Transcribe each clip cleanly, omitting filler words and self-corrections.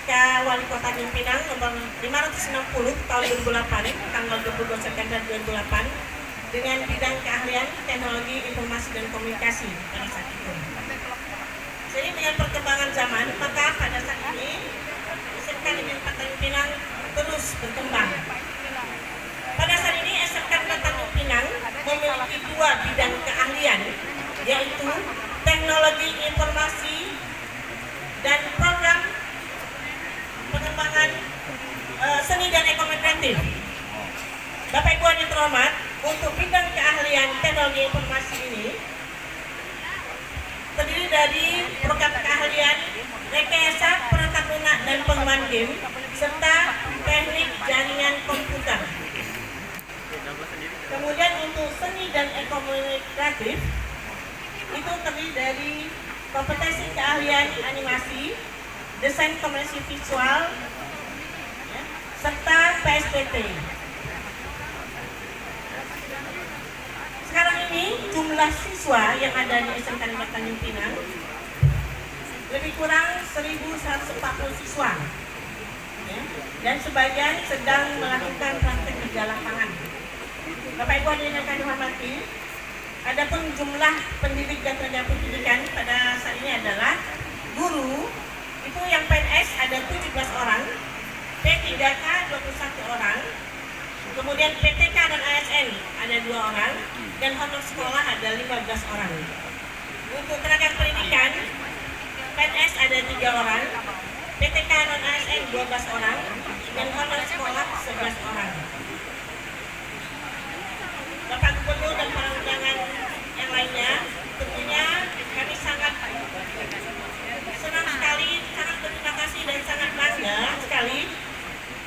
SK Wali Kota Tanjung Pinang nomor 560 tahun 2008, tanggal 22 September 2008, dengan bidang keahlian teknologi informasi dan komunikasi pada saat itu. Jadi dengan perkembangan zaman, maka pada saat ini SMK Negeri 4 Tanjung Pinang terus berkembang. Pada saat ini SMK Negeri Tanjung Pinang memiliki dua bidang keahlian, yaitu teknologi informasi dan program pengembangan seni dan ekonomi kreatif. Bapak Ibu yang terhormat, untuk bidang keahlian teknologi informasi ini terdiri dari program keahlian rekayasa perangkat lunak dan pengembangan game serta teknik jaringan komputer. Kemudian untuk seni dan ekonomi kreatif itu terdiri dari kompetensi keahlian animasi, desain komunikasi visual, serta PSPT. Sekarang ini jumlah siswa yang ada di SMK Negeri Tanjung Pinang lebih kurang 1.140 siswa, dan sebagian sedang melakukan praktek kerja lapangan. Bapak Ibu hadirin yang kami hormati, adapun jumlah pendidik dan tenaga pendidikan pada saat ini adalah guru itu yang PNS ada 17 orang, P3K 21 orang, kemudian PTK dan ASN ada 2 orang, dan honor sekolah ada 15 orang. Untuk tenaga pendidikan, PNS ada 3 orang, PTK dan ASN 12 orang, dan honor sekolah 11 orang. Bapak Gubernur dan para undangan yang lainnya, tentunya kami sangat senang sekali, sangat berterima kasih dan sangat bangga sekali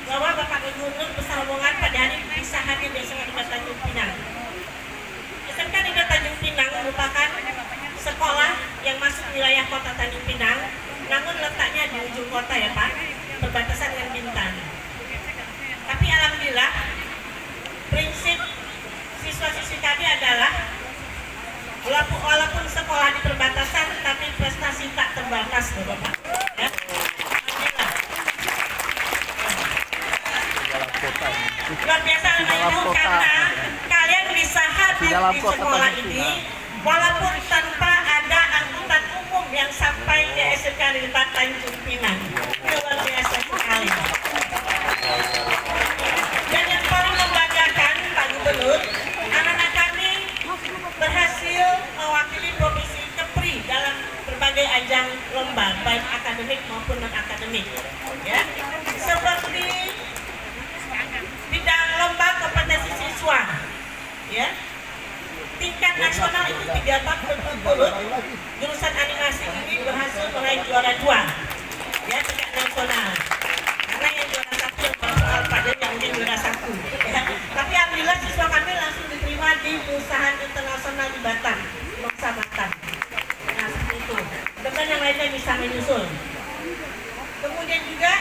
bahwa Bapak Gubernur besar rombongan pada hari bisa hadir di SMK Negeri Tanjung Pinang. SMK Negeri Tanjung Pinang merupakan sekolah yang masuk wilayah Kota Tanjung Pinang, namun letaknya di ujung kota ya Pak, berbatasan dengan Bintan. Tapi alhamdulillah prinsip siswa-siswi kami adalah walaupun sekolah di perbatasan, tapi prestasi tak terbatas, Bapak. Ya. Luar biasa itu karena kalian bisa hadir di sekolah ini, walaupun tanpa ada angkutan umum yang sampai di SMK Negeri Tanjung Pinang. Luar biasa sekali. Dan yang paling membanggakan, Pak Gubernur, anak-anak kami berhasil mewakili Provinsi Kepri dalam berbagai ajang lomba, baik akademik maupun non-akademik. Ya. Seperti bidang lomba kompetensi siswa, ya. Tingkat nasional itu 3 tahun berturut-turut, jurusan animasi ini berhasil meraih juara 2, ya, tingkat nasional. Karena yang juara 1 yang soal pada yang mungkin juara 1, ya. Tapi alhamdulillah siswa kami langsung diterima di perusahaan internasional di Batam, Noksa Batam. Nah seperti itu. Dan yang lainnya bisa menyusul. Kemudian juga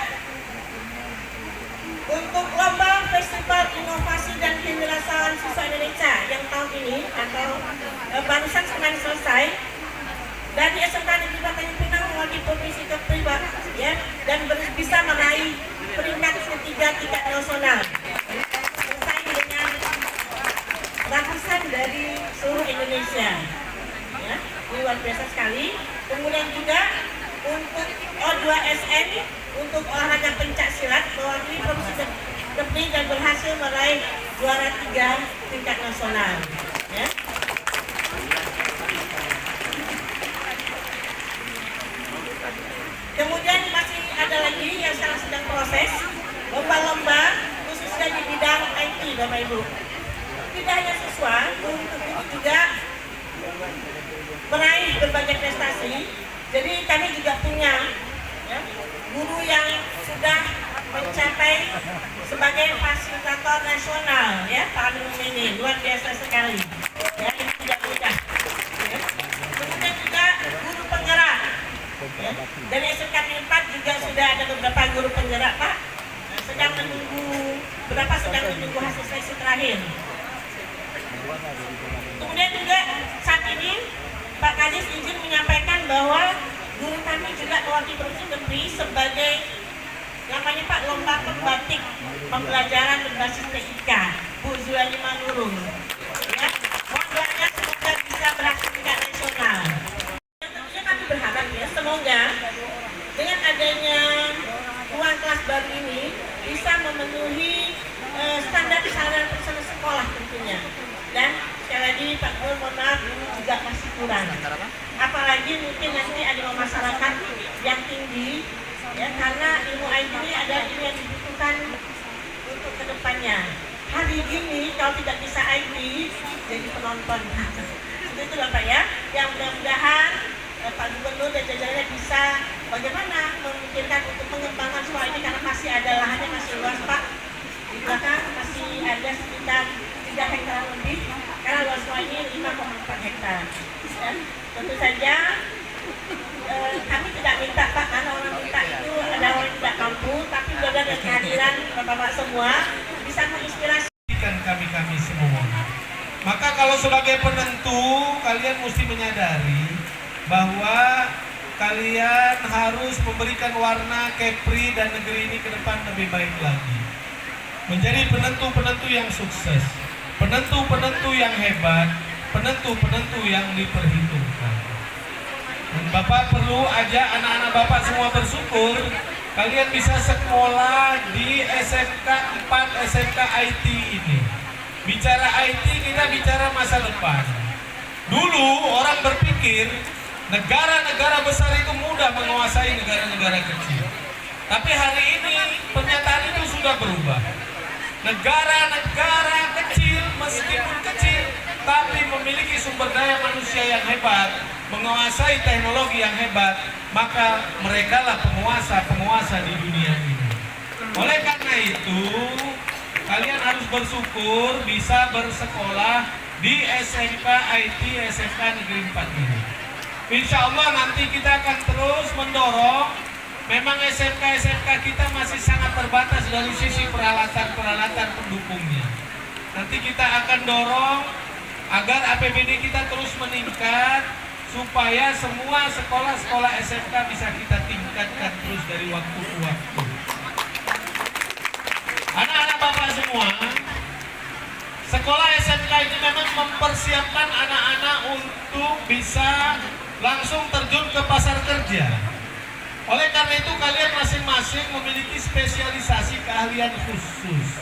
untuk lomba Festival Inovasi dan Kewirausahaan Siswa Indonesia yang tahun ini atau barusan kemarin selesai dari SMK Negeri Tanjung Pinang mewakili Provinsi Kepri, ya, dan bisa meraih peringkat ketiga tingkat nasional. Bersaing dengan ratusan dari seluruh Indonesia, ya, luar biasa sekali. Kemudian juga untuk O2SN untuk olahraga pencak silat mewakili Provinsi Kepri dan berhasil meraih juara 3 tingkat nasional. Ya. Kemudian masih ada lagi yang sekarang sedang proses lomba-lomba khususnya di bidang IT, Bapak Ibu. Tidak hanya siswa, untuk itu juga meraih berbagai prestasi. Jadi kami juga punya, ya, guru yang sudah mencapai sebagai fasilitator nasional, ya, Pak Amin ini luar biasa sekali. Ya, ini tidak mudah. Ya. Kemudian juga guru penggerak. Ya. Dari SMK 4 juga sudah ada beberapa guru penggerak, Pak. Sedang menunggu, berapa sedang menunggu hasil seleksi terakhir. Kemudian juga saat ini Pak Kadis izin menyampaikan bahwa guru kami juga mewakili Provinsi Kepri sebagai lombanya Pak, lomba pembatik pembelajaran berbasis TIK, Bu Zulani Manurung. Ya, lombanya semoga bisa berhasil tingkat nasional. Tentunya kami berharap ya, semoga dengan adanya ruang kelas baru ini bisa memenuhi standar personal sekolah tentunya. Dan sekali lagi Pak Gubernur, mohon maaf juga masih kurang. Apalagi mungkin nanti ada masyarakat yang tinggi, ya, karena ilmu IT ini ada ilmu yang dibutuhkan untuk kedepannya. Hari ini kalau tidak bisa IT, jadi penonton. Itu Bapak ya, yang mudah-mudahan Pak Gubernur dan jajarannya bisa bagaimana memikirkan untuk mengembangkan sekolah ini, karena masih ada lahannya, masih luas Pak. Di belakang masih ada sekitar 3 hektar lebih, karena luas sekolah ini 5,4 hektar. Dan tentu saja kami tidak minta Pak, karena orang minta itu ada orang tidak mampu, tapi mudah-mudahan dengan kehadiran Bapak-Bapak semua bisa menginspirasi kami semua. Maka kalau sebagai penentu, kalian mesti menyadari bahwa kalian harus memberikan warna Kepri dan negeri ini ke depan lebih baik lagi. Menjadi penentu-penentu yang sukses, penentu-penentu yang hebat, penentu-penentu yang diperhitungkan. Dan Bapak perlu ajak anak-anak Bapak semua bersyukur kalian bisa sekolah di SMK 4 SMK IT ini. Bicara IT, kita bicara masa depan. Dulu orang berpikir negara-negara besar itu mudah menguasai negara-negara kecil. Tapi hari ini pernyataan itu sudah berubah. Negara-negara kecil, meskipun kecil, tapi memiliki sumber daya manusia yang hebat, menguasai teknologi yang hebat, maka merekalah penguasa-penguasa di dunia ini. Oleh karena itu, kalian harus bersyukur bisa bersekolah di SMK IT SMK Negeri 4 ini. Insya Allah nanti kita akan terus mendorong. Memang SMK kita masih sangat terbatas dari sisi peralatan pendukungnya. Nanti kita akan dorong agar APBD kita terus meningkat, supaya semua sekolah-sekolah SMK bisa kita tingkatkan terus dari waktu ke waktu. Anak-anak Bapak semua, sekolah SMK ini memang mempersiapkan anak-anak untuk bisa langsung terjun ke pasar kerja. Oleh karena itu kalian masing-masing memiliki spesialisasi keahlian khusus.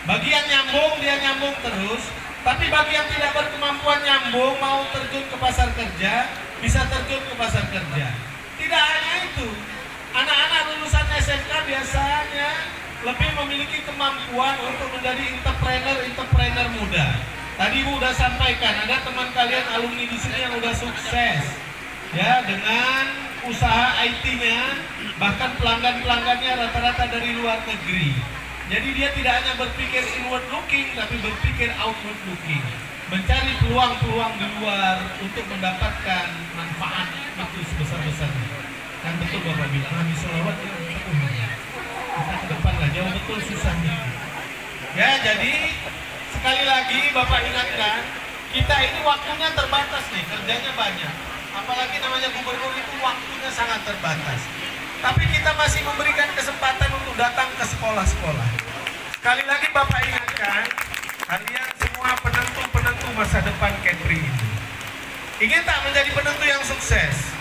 Bagi yang nyambung, dia nyambung terus. Tapi bagi yang tidak berkemampuan nyambung, mau terjun ke pasar kerja, bisa terjun ke pasar kerja. Tidak hanya itu, anak-anak lulusan SMK biasanya lebih memiliki kemampuan untuk menjadi entrepreneur muda. Tadi Ibu udah sampaikan, ada teman kalian alumni di sini yang udah sukses, ya, dengan usaha IT-nya, bahkan pelanggan-pelanggannya rata-rata dari luar negeri. Jadi dia tidak hanya berpikir inward looking, tapi berpikir outward looking, mencari peluang-peluang di luar untuk mendapatkan manfaat itu sebesar-besarnya. Kan betul Bapak bilang, habis sholawat ya, kita ke depan lah, jauh betul susahnya. Ya, jadi sekali lagi Bapak ingatkan, kita ini waktunya terbatas nih, kerjanya banyak. Apalagi namanya gubernur itu waktunya sangat terbatas. Tapi kita masih memberikan kesempatan untuk datang ke sekolah-sekolah. Sekali lagi Bapak ingatkan, kalian semua penentu-penentu masa depan Kepri ini. Ingin tak menjadi penentu yang sukses?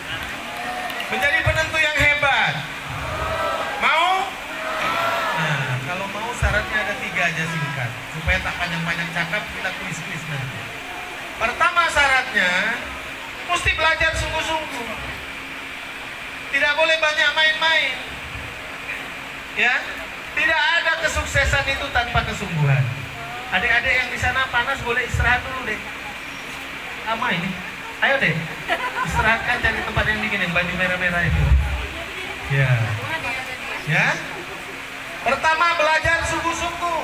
Menjadi penentu yang hebat? Mau? Nah, kalau mau syaratnya ada 3 aja singkat. Supaya tak panjang-panjang cakap, kita kuis-kuis nanti. Pertama syaratnya, mesti belajar sungguh-sungguh. Tidak boleh banyak main-main. Ya, tidak ada kesuksesan itu tanpa kesungguhan. Adik-adik yang di sana panas boleh istirahat dulu deh. Lama ini. Ayo deh. Istirahatkan, cari tempat yang dingin, yang baju merah-merah itu. Ya. Ya. Pertama, belajar sungguh-sungguh.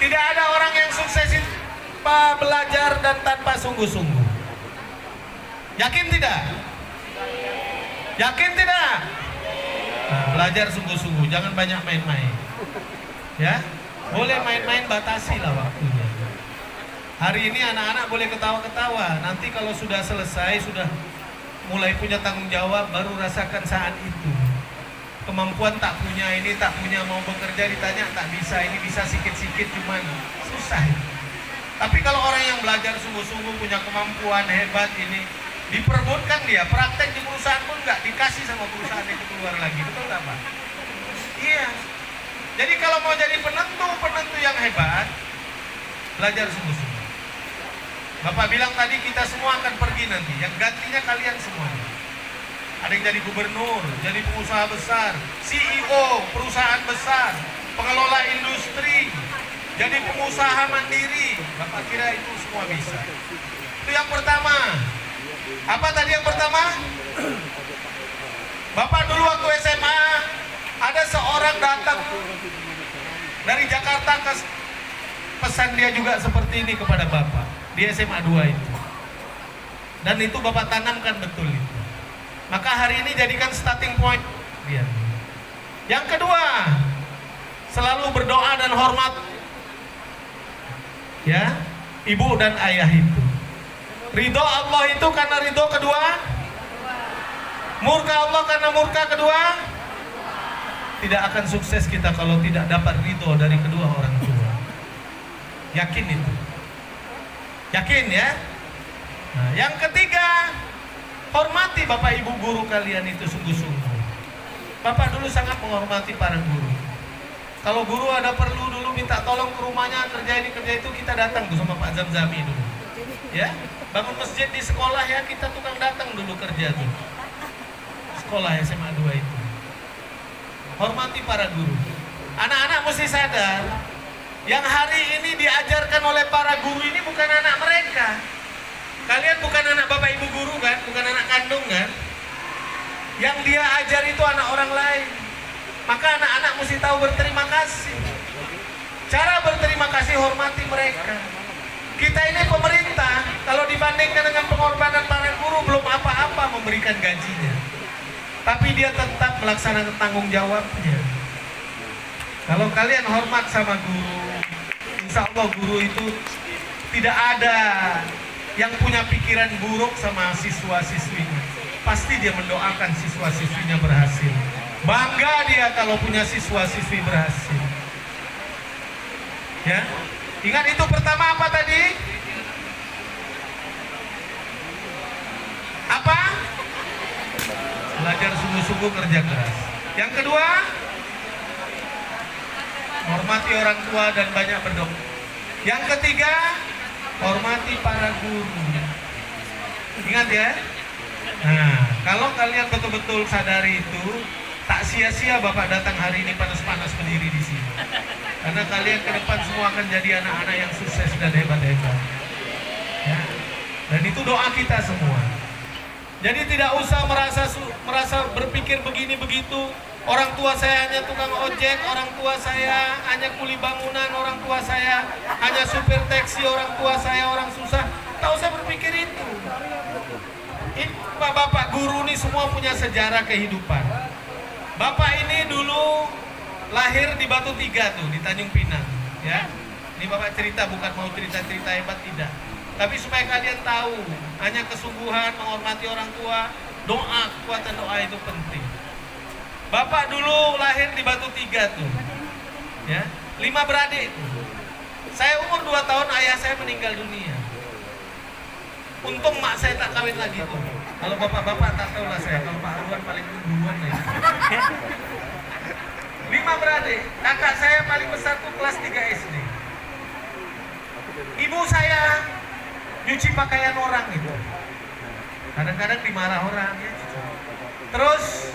Tidak ada orang yang sukses tanpa belajar dan tanpa sungguh-sungguh. Yakin tidak? Yakin tidak? Nah, belajar sungguh-sungguh, jangan banyak main-main. Ya, boleh main-main, batasi lah waktunya. Hari ini anak-anak boleh ketawa-ketawa. Nanti kalau sudah selesai, sudah mulai punya tanggung jawab, baru rasakan saat itu kemampuan, tak punya ini, tak punya, mau bekerja ditanya tak bisa, ini bisa sikit-sikit cuman susah. Tapi kalau orang yang belajar sungguh-sungguh, punya kemampuan hebat ini, diperbutkan dia, praktek di perusahaan pun nggak dikasih sama perusahaan itu keluar lagi, betul nggak Pak? Iya. Jadi kalau mau jadi penentu yang hebat, belajar sungguh-sungguh. Bapak bilang tadi kita semua akan pergi nanti, yang gantinya kalian semuanya. Ada yang jadi gubernur, jadi pengusaha besar, CEO perusahaan besar, pengelola industri, jadi pengusaha mandiri. Bapak kira itu semua bisa? Itu yang pertama. Apa tadi yang pertama? Bapak dulu waktu SMA, ada seorang datang dari Jakarta ke pesan dia juga seperti ini kepada Bapak di SMA 2 itu. Dan itu Bapak tanamkan betul itu. Maka hari ini jadikan starting point dia. Yang kedua, selalu berdoa dan hormat ya ibu dan ayah itu. Ridho Allah itu karena ridho kedua, murka Allah karena murka kedua. Tidak akan sukses kita kalau tidak dapat ridho dari kedua orang tua. Yakin itu? Yakin ya? Nah, yang ketiga, hormati bapak ibu guru kalian itu sungguh-sungguh. Bapak dulu sangat menghormati para guru. Kalau guru ada perlu dulu minta tolong ke rumahnya, kerja ini kerja itu, kita datang tuh sama Pak Zamzami dulu. Ya, bangun masjid di sekolah ya, kita tukang datang dulu kerja tuh. Sekolah SMA 2 itu. Hormati para guru. Anak-anak mesti sadar, yang hari ini diajarkan oleh para guru ini bukan anak mereka. Kalian bukan anak bapak ibu guru kan, bukan anak kandung kan. Yang dia ajar itu anak orang lain. Maka anak-anak mesti tahu berterima kasih. Cara berterima kasih, hormati mereka. Kita ini pemerintah, kalau dibandingkan dengan pengorbanan para guru, belum apa-apa memberikan gajinya. Tapi dia tetap melaksanakan tanggung jawabnya. Kalau kalian hormat sama guru, insya Allah guru itu tidak ada yang punya pikiran buruk sama siswa-siswinya. Pasti dia mendoakan siswa-siswinya berhasil. Bangga dia kalau punya siswa-siswi berhasil. Ya, ingat itu pertama apa tadi? Apa? Belajar sungguh-sungguh, kerja keras. Yang kedua, hormati orang tua dan banyak berdoa. Yang ketiga, hormati para guru. Ingat ya. Nah, kalau kalian betul-betul sadari itu, tak sia-sia Bapak datang hari ini panas-panas berdiri di sini. Karena kalian ke depan semua akan jadi anak-anak yang sukses dan hebat-hebat. Ya. Dan itu doa kita semua. Jadi tidak usah merasa berpikir begini begitu. Orang tua saya hanya tukang ojek, orang tua saya hanya kuli bangunan, orang tua saya hanya supir taksi, orang tua saya orang susah. Tak usah berpikir itu. Ini bapak guru ini semua punya sejarah kehidupan. Bapak ini dulu lahir di Batu Tiga tuh, di Tanjung Pinang, ya. Ini bapak cerita, bukan mau cerita-cerita hebat, tidak. Tapi supaya kalian tahu, hanya kesungguhan, menghormati orang tua, doa, kekuatan doa itu penting. Bapak dulu lahir di Batu Tiga tuh, ya, 5 beradik. Saya umur 2 tahun, ayah saya meninggal dunia. Untung mak saya tak kawin lagi tuh. Kalau bapak-bapak tak tahu lah saya, kalau Pak Arwan paling duluan ya. 5 beradik, kakak saya paling besar tuh kelas 3 SD. Ibu saya nyuci pakaian orang itu. Kadang-kadang dimarah orang ya. Terus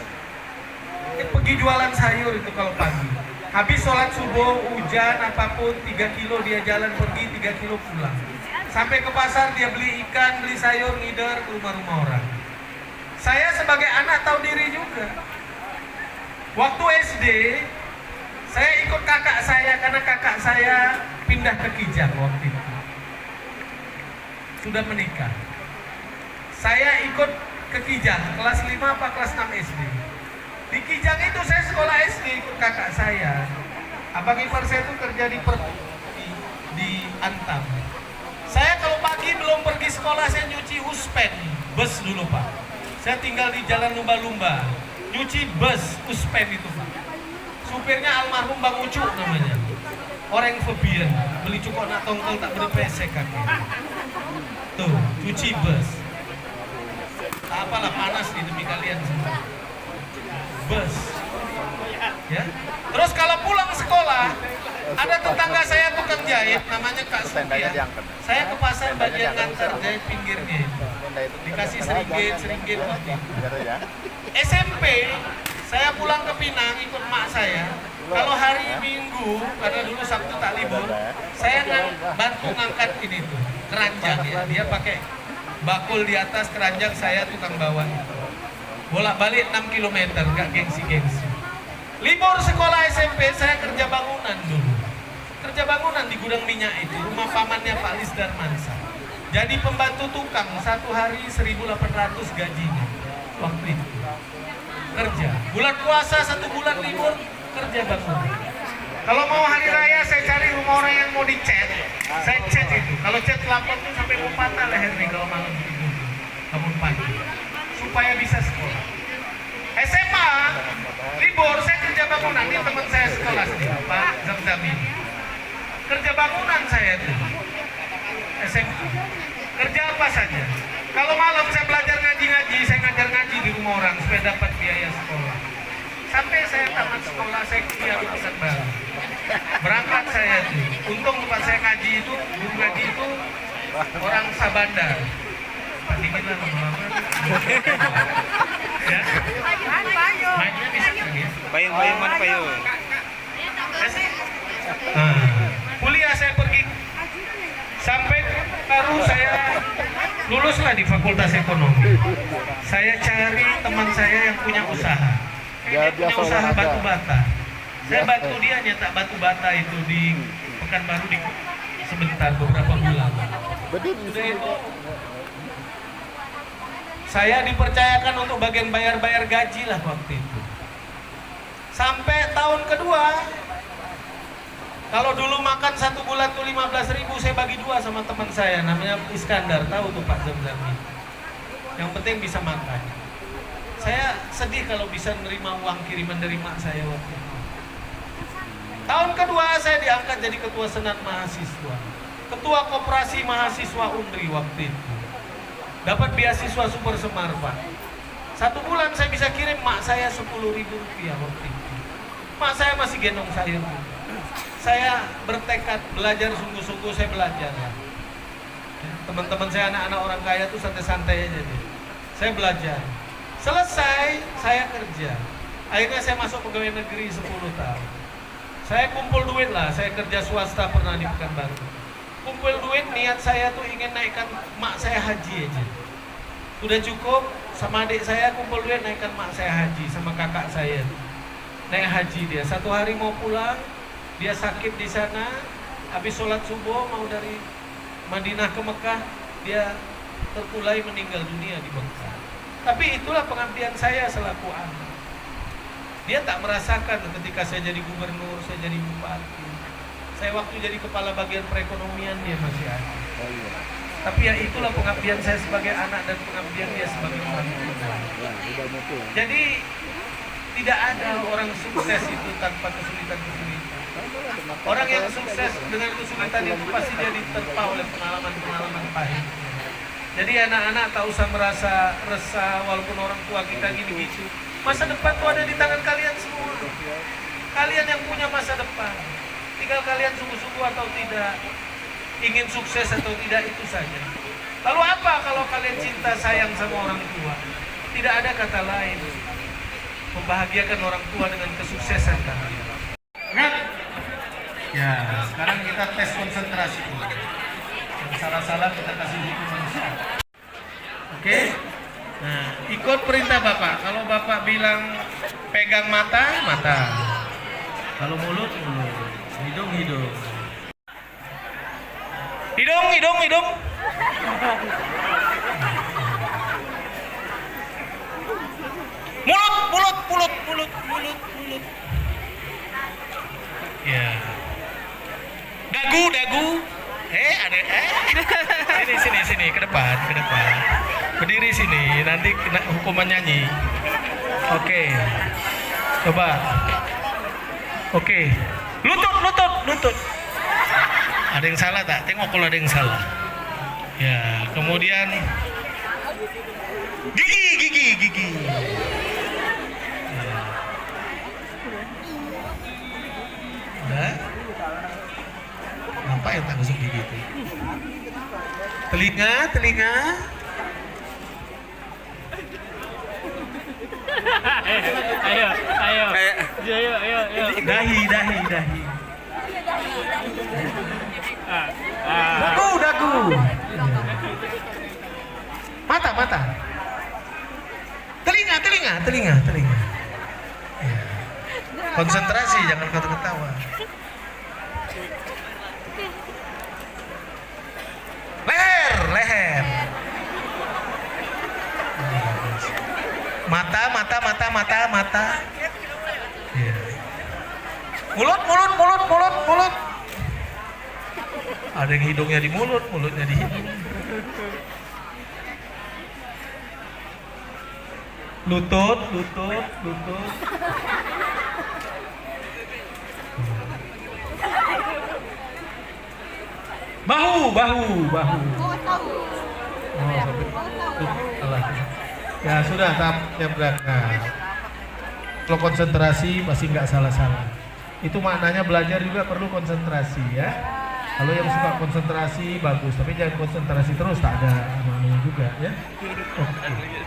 pergi jualan sayur itu kalau pagi. Habis sholat subuh, hujan apapun, 3 kilo dia jalan pergi, 3 kilo pulang. Sampai ke pasar dia beli ikan, beli sayur, ngider ke rumah-rumah orang. Saya sebagai anak tahu diri juga. Waktu SD, saya ikut kakak saya karena kakak saya pindah ke Kijang waktu itu. Sudah menikah. Saya ikut ke Kijang, kelas 5 apa kelas 6 SD. Di Kijang itu saya sekolah SD ikut kakak saya. Abang ipar saya itu kerja di Antam. Saya kalau pagi belum pergi sekolah, saya nyuci huspen, bus dulu Pak. Saya tinggal di Jalan Lumba-Lumba. nyuci bus Uspen itu Pak. Supirnya almarhum Bang Ucu namanya. Orang Febian, beli cukup nak tongkol tak berpesek kaki. Tuh, cuci bus. Tak apalah panas di demi kalian semua. Bus. Ya. Terus kalau pulang sekolah, ada tetangga saya tukang jahit, namanya Kak Sutia. Saya ke pasar bagian ngantar jahit pinggirnya. Dikasih seringgit waktu itu. SMP, saya pulang ke Pinang ikut mak saya. Kalau hari Minggu, karena dulu Sabtu tak libur, saya bantu ngangkat ini tuh, keranjang ya. Dia pakai bakul di atas keranjang, saya tukang bawa. Bolak-balik 6 km, gak gengsi-gengsi. Libur sekolah SMP, saya kerja bangunan dulu. Kerja bangunan di gudang minyak itu, rumah pamannya Pak Lis Darmansa. Jadi pembantu tukang, satu hari 1.800 gajinya waktu itu. Kerja. Bulan puasa 1 bulan libur, kerja bangunan. Kalau mau hari raya saya cari rumah orang yang mau dicat, saya cat itu. Kalau cat lapor tuh sampai mau patah leher nih kalau malam tidur, bangun pagi, supaya bisa sekolah. SMA libur saya kerja bangunan, ini teman saya sekolah sih, Pak Zamzami. Kerja bangunan saya tuh. SMA. Kerja apa saja. Kalau malam saya belajar ngaji-ngaji, saya ngajar ngaji di rumah orang supaya dapat biaya sekolah. Sampai saya tamat sekolah, saya kuliah di Pekanbaru. Berangkat saya tuh. Untung tempat saya ngaji itu, guru ngaji itu orang Sabandar. Pak dingin lah lama-lama. Ya. Mainnya bisa kan ya? Payung mana payung? Kuliah saya pergi sampai baru saya luluslah di Fakultas Ekonomi. Saya cari teman saya yang punya usaha. Dia punya usaha batu bata. Saya bantu dia nyetak batu bata itu di Pekanbaru di sebentar beberapa bulan. Sudah itu saya dipercayakan untuk bagian bayar-bayar gaji lah waktu itu. Sampai tahun kedua, kalau dulu makan 1 bulan tuh 15.000, saya bagi 2 sama teman saya, namanya Iskandar, tahu tuh Pak Zamzami. Yang penting bisa makan. Saya sedih kalau bisa menerima uang kiriman dari mak saya waktu itu. Tahun kedua saya diangkat jadi ketua senat mahasiswa, ketua koperasi mahasiswa Undri waktu itu. Dapat beasiswa Super Semar Pak. 1 bulan saya bisa kirim mak saya 10.000 rupiah waktu itu. Mak saya masih gendong sayur. Saya bertekad belajar sungguh-sungguh, saya belajar. Teman-teman saya anak-anak orang kaya tuh santai-santai aja deh. Saya belajar. Selesai, saya kerja. Akhirnya saya masuk pegawai negeri 10 tahun. Saya kumpul duit lah, saya kerja swasta pernah di Pekanbaru. Kumpul duit, niat saya tuh ingin naikkan mak saya haji aja. Sudah cukup, sama adik saya kumpul duit naikkan mak saya haji, sama kakak saya. Naik haji dia, 1 hari mau pulang, dia sakit di sana, habis sholat subuh mau dari Madinah ke Mekah, dia terkulai meninggal dunia di Mekah. Tapi itulah pengabdian saya selaku anak. Dia tak merasakan ketika saya jadi gubernur, saya jadi bupati. Saya waktu jadi kepala bagian perekonomian dia masih ada. Tapi ya itulah pengabdian saya sebagai anak dan pengabdian dia sebagai orang tua. Jadi tidak ada orang sukses itu tanpa kesulitan-kesulitan. Orang yang sukses dengan kesulitan itu pasti dia diterpa oleh pengalaman-pengalaman pahit. Jadi anak-anak tak usah merasa resah walaupun orang tua kita gini-gitu. Masa depan itu ada di tangan kalian semua. Kalian yang punya masa depan. Tinggal kalian sungguh-sungguh atau tidak, ingin sukses atau tidak, itu saja. Lalu apa kalau kalian cinta sayang sama orang tua? Tidak ada kata lain. Membahagiakan orang tua dengan kesuksesan kalian. Ingat? Ya, sekarang kita tes konsentrasi dulu. Yang salah-salah kita kasih hukuman syarat. Oke? Nah, ikut perintah Bapak. Kalau Bapak bilang pegang mata, mata. Kalau mulut, mulut. Hidung, hidung. Hidung, hidung, hidung. Mulut, mulut, mulut, mulut, mulut, mulut. Ya. Dagu, dagu. Sini, ke depan. Berdiri sini, nanti kena hukuman nyanyi. Oke. Coba. Oke. Lutut. Ada yang salah tak? Tengok kalau ada yang salah. Ya, kemudian gigi. Udah? Apa yang tak gosok gigi itu? Telinga. Ayo. Dahi. Dagu. Mata. Telinga. Ya. Konsentrasi, jangan ketawa. Leher. Mata. Ya. Mulut. Ada yang hidungnya di mulut, mulutnya di hidung. Lutut. Bahu. Ya sudah, tahapnya berangkat. Kalau konsentrasi pasti nggak salah. Itu maknanya belajar juga perlu konsentrasi ya. Kalau yang suka konsentrasi bagus, tapi jangan konsentrasi terus, tak ada maknanya juga ya. Oke.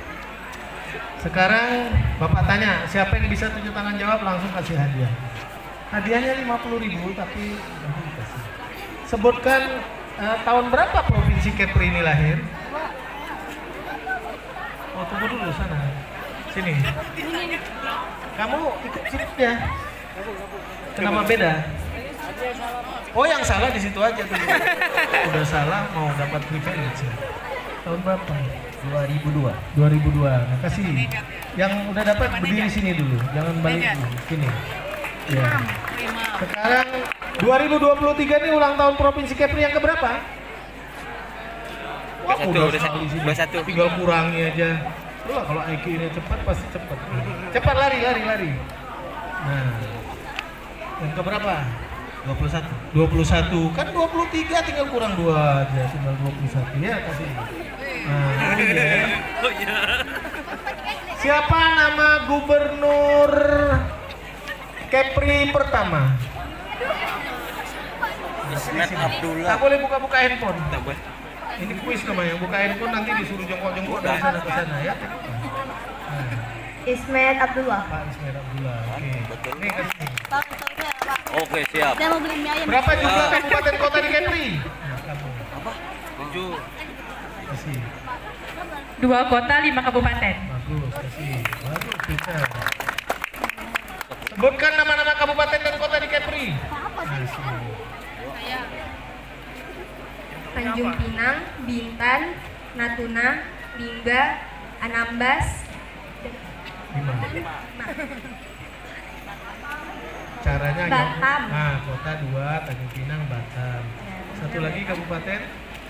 Sekarang Bapak tanya, siapa yang bisa tunjuk tangan jawab langsung kasih hadiah. Hadiahnya 50.000 tapi nanti dikasih. Sebutkan tahun berapa Provinsi Kepri ini lahir? Oh, tunggu dulu sana. Sini. Kamu ikut sini ya. Kenapa beda? Oh, yang salah di situ aja tuh. Udah salah mau dapat privilege. Tahun berapa? 2002. 2002. Makasih. Yang udah dapat berdiri sini dulu. Jangan balik dulu. Sini. Ya. Sekarang 2023 ini ulang tahun Provinsi Kepri yang keberapa? Wah, udah sekali sini. 21. Tinggal kurangi aja. Loh, kalau IQ ini cepat pasti cepat. Cepat lari. Nah. Yang keberapa? 21. Kan 23 tinggal kurang 2 aja, tinggal 21 ya kasih. Nah, ini ya. Siapa nama gubernur Kepri pertama? Ismet Abdullah. Tak boleh buka-buka handphone. Tak boleh. Ini kuis namanya, buka handphone nanti disuruh jongkok-jongkok dari sana ke sana ya. Nah, Ismet Abdullah. Pak Ismail Abdullah. Oke. Ini kasih. Oke, siap. Saya mau beli mie ayam. Berapa jumlah kabupaten kota di Kepri? Nah, kamu. 7. Kasih. 2 kota, 5 kabupaten. Bagus, kasih. Bagus, pintar. Sebutkan nama-nama kabupaten dan kota di Kepri. Kasih. Tanjung Pinang, Bintan, Natuna, Lingga, Anambas. 5. Caranya Batam. Nah, kota 2, Tanjung Pinang, Batam. Satu lagi kabupaten?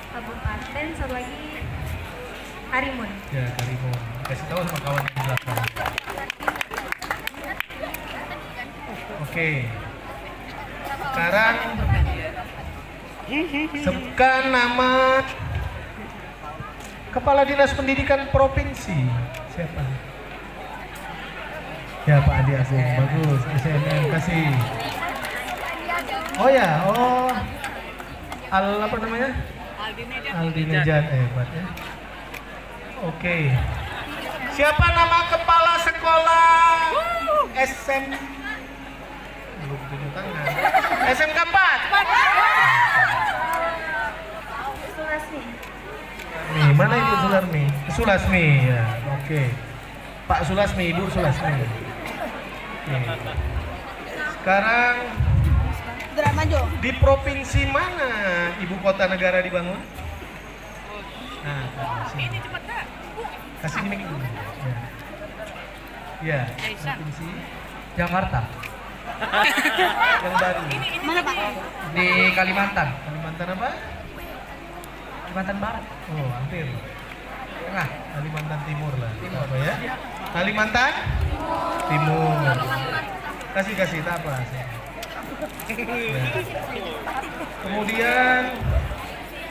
Kabupaten, satu lagi Karimun. Ya, Karimun. Kasih tahu sama kawan yang di belakang. Oke. Sekarang sebutkan nama Kepala Dinas Pendidikan Provinsi. Siapa? Ya, Pak Adi Agung. Bagus. SNM kasih. Oh ya, apa namanya? Aldi Nejat. Hebat ya. Oke. Siapa nama kepala sekolah SM? Belum tunjuk tangan. SMK 4. Sulasmi. Nih, mana Ibu Sularmi? Sulasmi ya. Oke. Pak Sulasmi, Ibu Sulasmi. Oke. Sekarang di provinsi mana ibu kota negara dibangun? Nah, sini. Kasih ini dulu. Ya. Provinsi Jakarta. yang baru. Mana Pak? Di Kalimantan. Kalimantan apa? Kalimantan Barat. Oh, hampir. Tengah, Kalimantan Timur lah. Apa ya? Kalimantan Timur. Kasih tak apa. Nah. Kemudian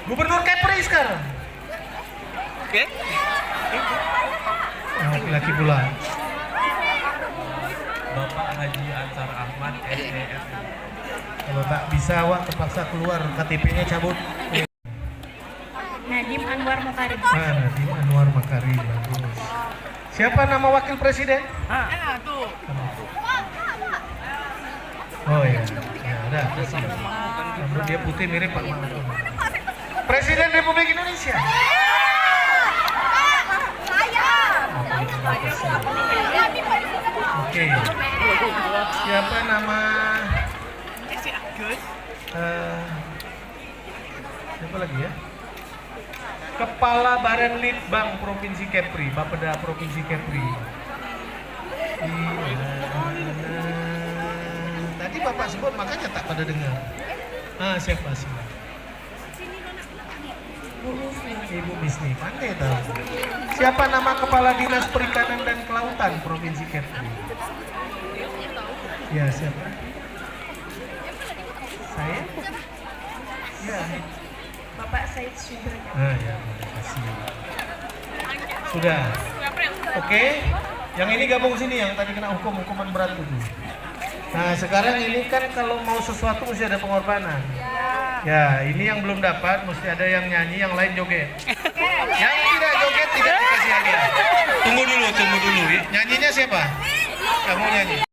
Gubernur Kepri sekarang. Oke. Yang laki-laki pula. Bapak Haji Ansar Ahmad SDF. Kalau tak bisa awak terpaksa keluar, KTP-nya cabut. Nadiem Anwar Makarim. Nadiem Anwar Makarim, bagus. Siapa nama wakil presiden? Oh iya, ya udah kasih. Rambut dia putih mirip Pak Mahfud. Presiden Republik Indonesia. Oke. Siapa nama? Siapa lagi ya? Kepala Badan Litbang Provinsi Kepri, Bapeda Provinsi Kepri. Tadi Bapak sebut makanya tak pada dengar. Siapa sih? Ibu Misni, pandai tahu. Siapa nama Kepala Dinas Perikanan dan Kelautan Provinsi Kepri? Ya, siapa? Saya? Ya. Bapak Said Sudrajat. Ya, terima kasih. Sudah. Oke. Yang ini gabung sini, yang tadi kena hukuman berat itu. Nah, sekarang ini kan kalau mau sesuatu mesti ada pengorbanan. Ya, ini yang belum dapat mesti ada yang nyanyi, yang lain joget. Yang tidak joget tidak dikasih hadiah. Tunggu dulu. Nyanyinya siapa? Kamu nyanyi.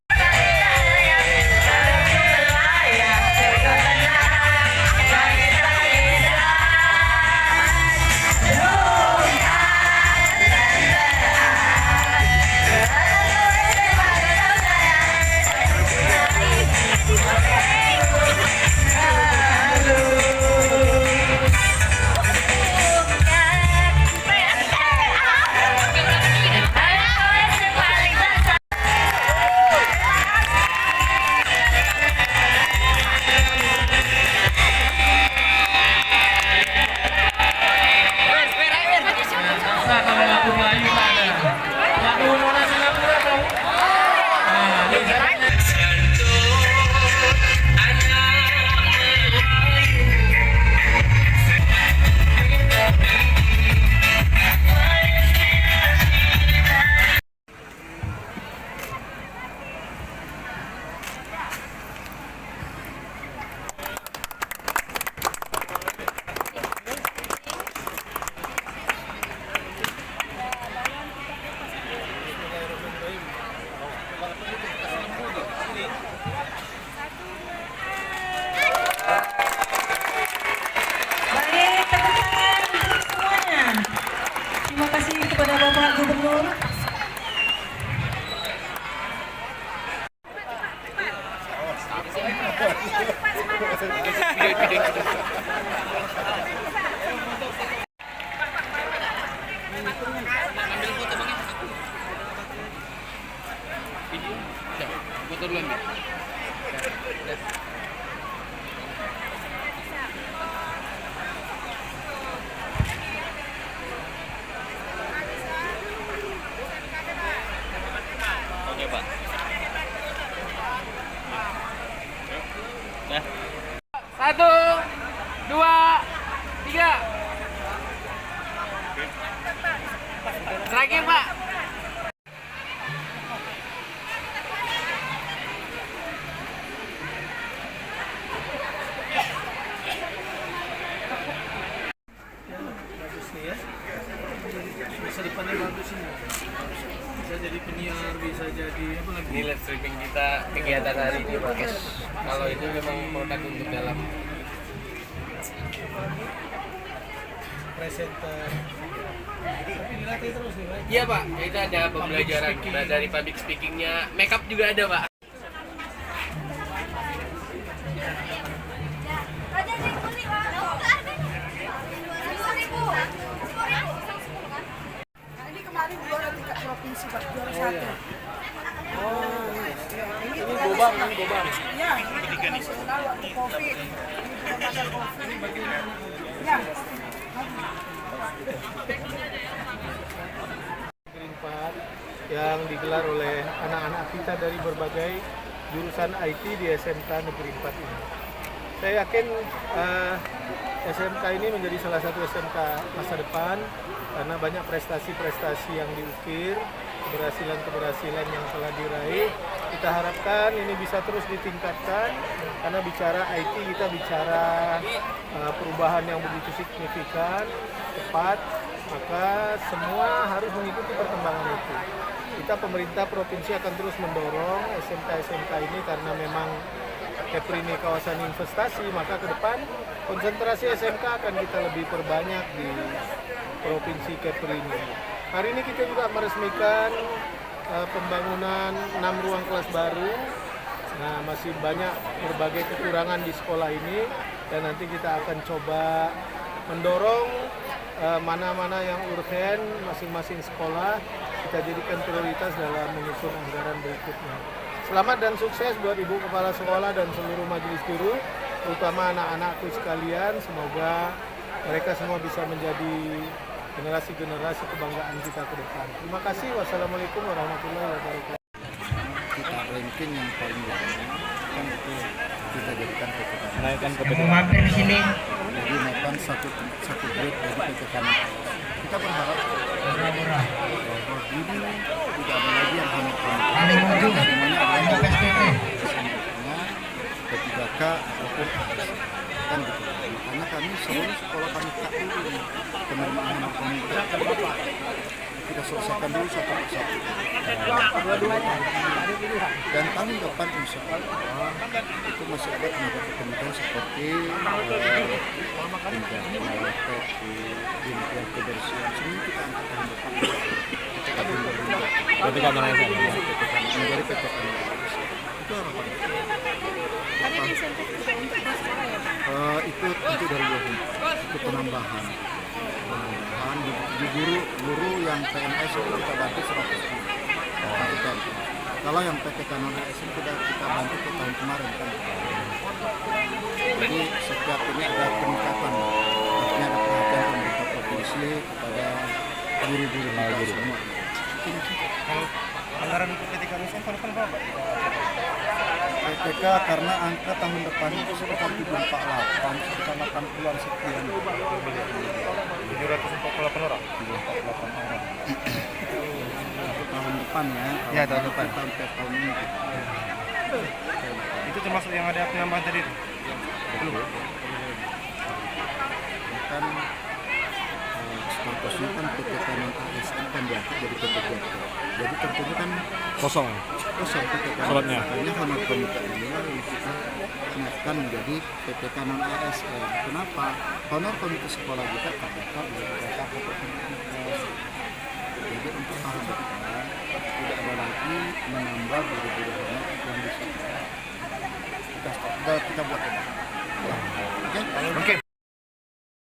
Oke, Pak. Nah. 1, 2, 3. Terakhir, Pak. Bagus nih ya. Masa depannya bagus ini. Bisa jadi penyiar, bisa jadi apa lagi? Ini live streaming kita kegiatan hari ini, Pak. Kalau itu memang produk untuk dalam Presenter. Tapi dilatih terus nih, Pak. Iya, Pak. Itu ada pembelajaran dari public speakingnya. Makeup juga ada, Pak. Ini kemarin juara tingkat provinsi, Pak, juara 1. Ini gobang. Ya, nasional waktu COVID. Ini juga pasal COVID. Ya. Negeri 4 yang digelar oleh anak-anak kita dari berbagai jurusan IT di SMK Negeri 4 ini. Saya yakin SMK ini menjadi salah satu SMK masa depan karena banyak prestasi-prestasi yang diukir, keberhasilan-keberhasilan yang telah diraih. Kita harapkan ini bisa terus ditingkatkan karena bicara IT kita bicara perubahan yang begitu signifikan, cepat, maka semua harus mengikuti perkembangan itu. Kita pemerintah provinsi akan terus mendorong SMK-SMK ini karena memang Kepri ini kawasan investasi, maka ke depan konsentrasi SMK akan kita lebih perbanyak di Provinsi Kepri ini. Hari ini kita juga meresmikan pembangunan 6 ruang kelas baru. Nah, masih banyak berbagai kekurangan di sekolah ini dan nanti kita akan coba mendorong mana-mana yang urgen masing-masing sekolah kita jadikan prioritas dalam menyusun anggaran berikutnya. Selamat dan sukses buat Ibu Kepala Sekolah dan seluruh majelis guru, terutama anak-anakku sekalian. Semoga mereka semua bisa menjadi generasi-generasi kebanggaan kita ke depan. Terima kasih. Wassalamualaikum warahmatullahi wabarakatuh. Kita ranking yang paling lama kan itu kita jadikan PPKN. Naikkan ke Yang mau mampir di sini. Jadi naikkan satu grade dari PPKN. Kita berharap Murah-murah. bahwa ini tidak ada lagi yang hanya Paling ujung. semuanya ada Untuk SPP. semuanya P3K ataupun kan gitu. Makanya kami seluruh sekolah kami tak dulu penerimaan anak pemerintah. Kita selesaikan dulu satu persatu. Dan tahun depan insya Allah itu masih ada tenaga kepentingan seperti impian kebersihan. Semua kita angkat tahun depan. Berarti kamu naikkan ya? Menjadi PPKN. Itu harapan. Tadi insentif juga untuk sekolah ya Pak? Itu dari 24 itu penambahan di guru yang PNS itu kita bantu 100.000. Kalau yang PTK non ASN kita bantu ke tahun kemarin kan. Jadi setiap ini ada peningkatan, artinya ada perhatian pemerintah provinsi kepada guru-guru kita semua. Anggaran untuk PTK Nusa tahun berapa? PTK karena angka tahun depan itu sekitar 78, sekitar 80-an sekian. 748 orang. 748 orang. Untuk tahun depan ya. Ya, tahun depan. Tahun ini. Itu termasuk yang ada penambahan tadi? Belum. Kan statusnya kan PTK non ASN kan diangkat jadi PTK. Jadi tentunya kan Kosong. PTK. Slotnya. Makanya honor komite ini yang kita naikkan menjadi PTK non ASN. Kenapa? Honor komite sekolah kita terdaftar di beberapa komunitas. Jadi untuk tahun depan tidak ada lagi menambah guru-guru honor yang di situ. Kita buat. Oke?